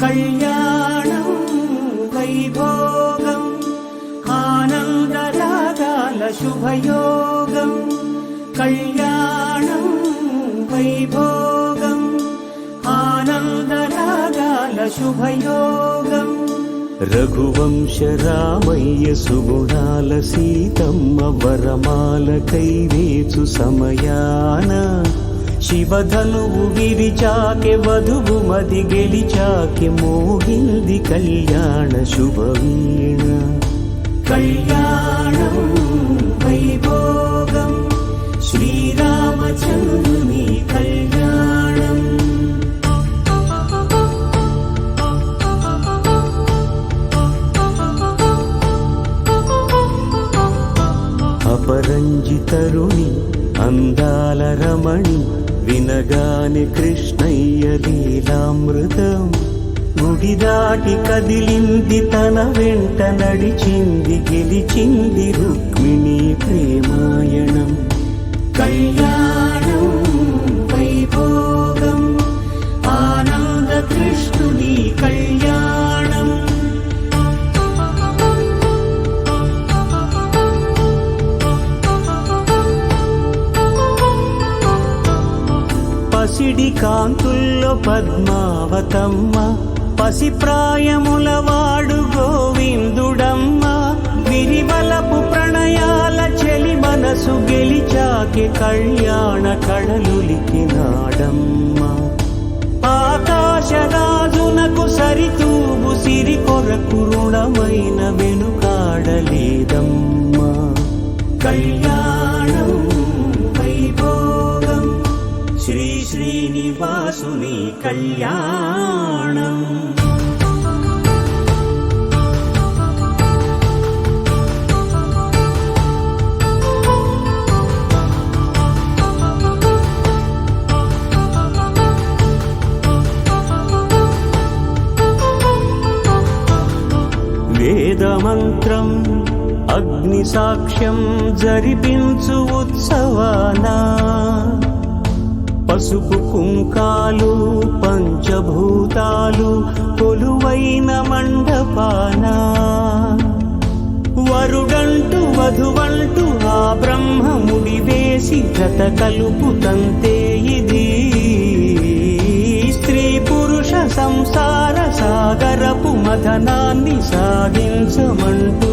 కళ్యాణం వైభోగం ఆనందరాగాల శుభయోగం. కళ్యాణం వైభోగం ఆనందరాగాల శుభయోగం. రఘువంశ రామయ్య సుగుణాల సీతమ్మ వరమాల కైవేచు సమయాన శివధనువు విరిచాకె వధువు మది గెలిచాకె మోగింది కళ్యాణ శుభవీణ. కళ్యాణం వైభోగం శ్రీరామచంద్రుని కళ్యాణం. అపరంజితరుణి అందాల రమణి వినగానే కృష్ణయ్య లీలామృతం. గుడి దాటి కదిలింది తన వెంట నడిచింది గెలిచింది రుక్మిణి ప్రేమాయణం. కళ్యాణం వైభోగం ఆనంద కృష్ణుని కళ్యాణం. పసిడి కాంతుల్లో పద్మావతమ్మ పసిప్రాయముల వాడు గోవిందుడమ్మ. విరివలపు ప్రణయాల చెలి మనసు గెలిచాకె కళ్యాణ కళలులికినాడమ్మ. ఆకాశరాజునకు సరితూగు సిరి కొరకు రుణమైన వెనుకాడలేదమ్మ. కళ్యాణం వైభోగం శ్రీ శ్రీనివాసుని కళ్యాణం. వేదమంత్రం అగ్ని సాక్ష్యం జరిపించు ఉత్సవానా పసుపు కుంకాలు పంచభూతాలు కొలువైన మండపాన. వరుడంటూ వధువంటూ ఆ బ్రహ్మముడి వేసి జత కలుపుతంతే ఇది. స్త్రీ పురుష సంసార సాగరపు మథనాన్ని సాగించమంటూ